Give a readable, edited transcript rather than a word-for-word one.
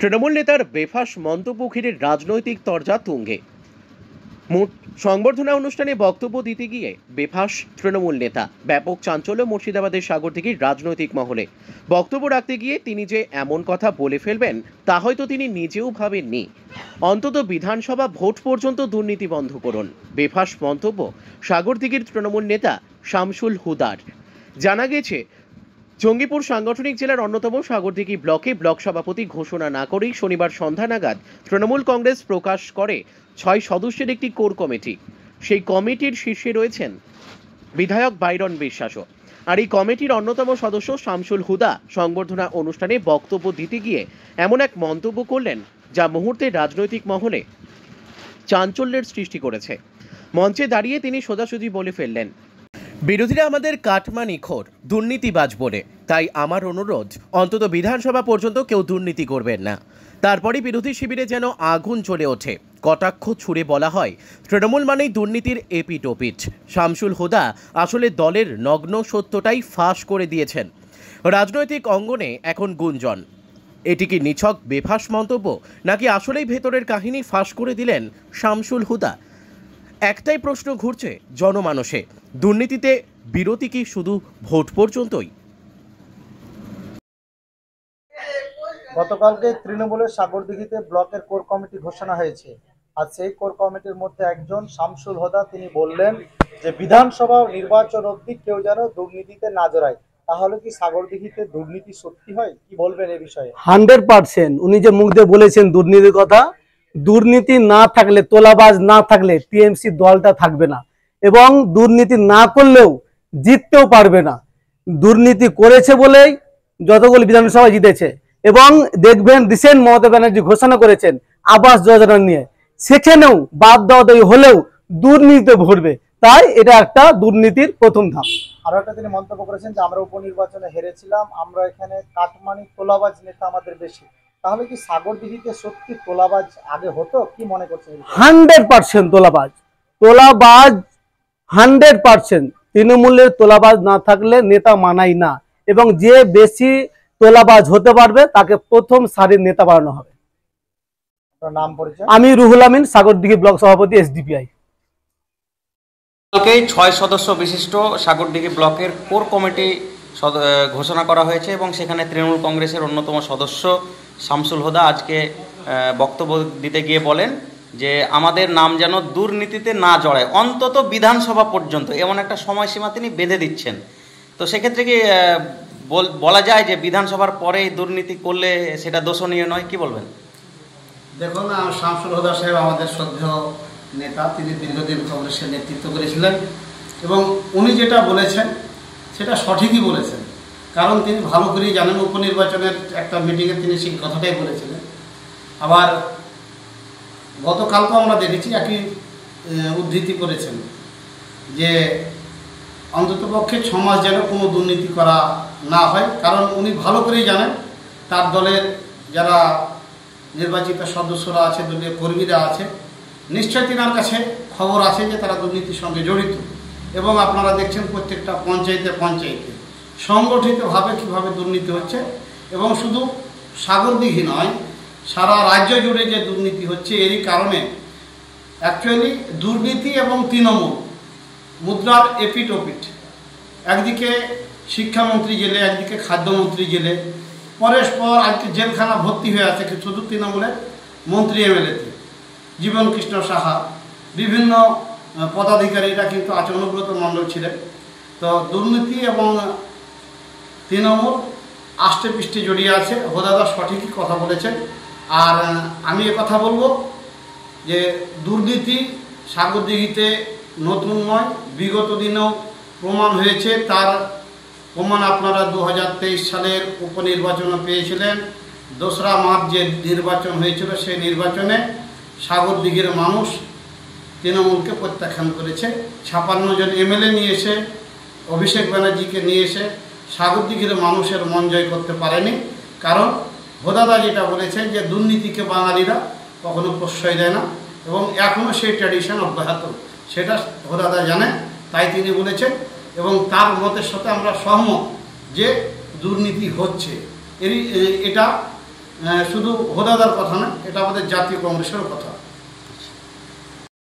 তৃণমূল নেতার বেফাঁস মন্তব্য ঘিরে রাজনৈতিক তরজা তুঙ্গে। সংবর্ধনা অনুষ্ঠানে বক্তব্য দিতে গিয়ে বেফাঁস তৃণমূল নেতা, ব্যাপক চাঞ্চল্য মুর্শিদাবাদের সাগরদিঘির রাজনৈতিক মহলে। বক্তব্য রাখতে গিয়ে তিনি যে এমন কথা বলে ফেলবেন তা হয়তো তিনি নিজেও ভাবেননি। অন্তত বিধানসভা ভোট পর্যন্ত দুর্নীতি বন্ধ করুন, বেফাঁস মন্তব্য সাগরদিঘির তৃণমূল নেতা শামসুল হুদার। জানা গেছে, জঙ্গিপুর সাংগঠনিক জেলার অন্যতম সাগরদিঘি ব্লকে ব্লক সভাপতি ঘোষণা না করেই শনিবার সন্ধ্যা নাগাদ তৃণমূল কংগ্রেস প্রকাশ করে 6 সদস্যের একটি কোর কমিটি। সেই কমিটির শীর্ষে রয়েছেন বিধায়ক বাইরন বিশ্বাসও। আর এই কমিটির অন্যতম সদস্য শামসুল হুদা সংবর্ধনা অনুষ্ঠানে বক্তব্য দিতে গিয়ে এমন এক মন্তব্য করলেন যা মুহূর্তে রাজনৈতিক মহলে চাঞ্চল্যের সৃষ্টি করেছে। মঞ্চে দাঁড়িয়ে তিনি সোজাসুজি বলে ফেললেন, বিরোধীরা আমাদের কাটমানিখোর, দুর্নীতিবাজ বলে, তাই আমার অনুরোধ অন্তত বিধানসভা পর্যন্ত কেউ দুর্নীতি করবেন না। তারপরই বিরোধী শিবিরে যেন আগুন জ্বলে ওঠে। কটাক্ষ ছুড়ে বলা হয় তৃণমূল মানেই দুর্নীতির এপিটোপিট। শামসুল হুদা আসলে দলের নগ্ন সত্যটাই ফাঁস করে দিয়েছেন। রাজনৈতিক অঙ্গনে এখন গুঞ্জন, এটি কি নিছক বেফাঁস মন্তব্য, নাকি আসলেই ভেতরের কাহিনী ফাঁস করে দিলেন শামসুল হুদা? একটাই প্রশ্ন ঘুরছে জনমানসে, দুর্নীতিতে বিরতি কি শুধু ভোট পর্যন্তই? গতকালকে তৃণমূলের সাগরদিঘিতে ব্লকের কোর কমিটি ঘোষণা হয়েছে। আর সেই কোর কমিটির মধ্যে একজন শামসুল হুদা, তিনি বললেন যে বিধানসভা নির্বাচন অবধি কেউ যেন দুর্নীতিতে না জড়ায়। তাহলে কি সাগরদিঘিতে দুর্নীতি সত্যি হয়? কি বলবেন এ বিষয়ে? 100% উনি যে মুখ দিয়ে বলেছেন দুর্নীতির কথা, দুর্নীতি না থাকলে, তোলাবাজ না থাকলে টিএমসি দলটা থাকবে না, এবং দুর্নীতি না করলেও জিততেও পারবে না। দুর্নীতি করেছে বলেই যতগুলো বিধানসভা জিতেছে। এবং দেখবেন রিসেন্ট মমতা ব্যানার্জি ঘোষণা করেছেন আবাস যোজনা নিয়ে, সেখানেও বাদ দেওয়া হলেও দুর্নীতিতে ভরবে। তাই এটা একটা দুর্নীতির প্রথম ধাপ। আরো একটা তিনি মন্তব্য করেছেন যে আমরা উপনির্বাচনে হেরেছিলাম, আমরা এখানে কাটমানি তোলাবাজ নেতা আমাদের বেশি। তাহলে কি সাগরদিঘিতে সত্যি তোলাবাজ আগে হতো? কি মনে করছেন? 100% তোলাবাজ 100%। তৃণমূলের তোলাবাজ না থাকলে নেতা মানাই না, এবং যে বেশি তোলাবাজ হতে পারবে তাকে প্রথম সারির নেতা বানানো হবে। নাম পরিচয়? আমি রুহুল আমিন, সাগরদিঘি ব্লক সভাপতি, এসডিপিআই। কালকে 6 সদস্য বিশিষ্ট সাগরদিঘি ব্লকের কোর কমিটি ঘোষণা করা হয়েছে, এবং সেখানে তৃণমূল কংগ্রেসের অন্যতম সদস্য শামসুল হুদা আজকে বক্তব্য দিতে গিয়ে বলেন যে আমাদের নাম যেন দুর্নীতিতে না জড়ায়, অন্তত বিধানসভা পর্যন্ত, এমন একটা সময়সীমা তিনি বেঁধে দিচ্ছেন। তো সেক্ষেত্রে কি বলা যায় যে বিধানসভার পরে দুর্নীতি করলে সেটা দোষণীয় নয়? কি বলবেন? দেখুন, শামসুল হুদা সাহেব আমাদের শ্রদ্ধেয় নেতা, তিনি দীর্ঘদিন কংগ্রেসের নেতৃত্ব করেছিলেন, এবং উনি যেটা বলেছেন সেটা সঠিকই বলেছেন। কারণ তিনি ভালো করেই জানেন, উপনির্বাচনের একটা মিটিংয়ে তিনি সেই কথাটাই বলেছিলেন। আবার গতকালকেও আমরা দেখেছি একই উদ্ধৃতি করেছেন যে অন্ততপক্ষে 6 মাস যেন কোনো দুর্নীতি করা না হয়। কারণ উনি ভালো করেই জানেন তার দলের যারা নির্বাচিত সদস্যরা আছে, দলীয় কর্মীরা আছে, নিশ্চয় তিনার কাছে খবর আছে যে তারা দুর্নীতির সঙ্গে জড়িত। এবং আপনারা দেখছেন প্রত্যেকটা পঞ্চায়েতে পঞ্চায়েতে সংগঠিতভাবে কীভাবে দুর্নীতি হচ্ছে, এবং শুধু সাগরদিঘি নয়, সারা রাজ্য জুড়ে যে দুর্নীতি হচ্ছে, এরই কারণে অ্যাকচুয়ালি দুর্নীতি এবং তৃণমূল মুদ্রার এপিটোপিট। একদিকে শিক্ষামন্ত্রী জেলে, একদিকে খাদ্যমন্ত্রী জেলে, পরস্পর আজকে জেলখানা ভর্তি হয়ে আছে শুধু তৃণমূলের মন্ত্রী এমএলএতে। জীবন কৃষ্ণ সাহা, বিভিন্ন পদাধিকারীরা কিন্তু আছে, অনুব্রত মণ্ডল ছিলেন। তো দুর্নীতি এবং তৃণমূল আষ্টে পৃষ্ঠে জড়িয়ে আছে। হোদাদা সঠিকই কথা বলেছেন। আর আমি কথা বলবো যে দুর্নীতি সাগরদিঘিতে নতুন নয়, বিগত দিনেও প্রমাণ হয়েছে। তার প্রমাণ আপনারা 2023 সালের উপনির্বাচনে পেয়েছিলেন। 2রা মার্চ যে নির্বাচন হয়েছিল, সেই নির্বাচনে সাগরদিঘির মানুষ তৃণমূলকে প্রত্যাখ্যান করেছে। 56 জন এমএলএ নিয়ে এসে, অভিষেক ব্যানার্জিকে নিয়ে এসে সাগরদিঘির মানুষের মন জয় করতে পারেনি। কারণ হোদাদা যেটা বলেছেন যে দুর্নীতিকে বাঙালিরা কখনো প্রশ্রয় দেয় না, এবং এখনও সেই ট্র্যাডিশন অব্যাহত, সেটা হোদাদা জানে, তাই তিনি বলেছেন। এবং তার মতের সাথে আমরা সহমত যে দুর্নীতি হচ্ছে। এটা শুধু হোদাদার কথা না, এটা আমাদের জাতীয় কংগ্রেসেরও কথা।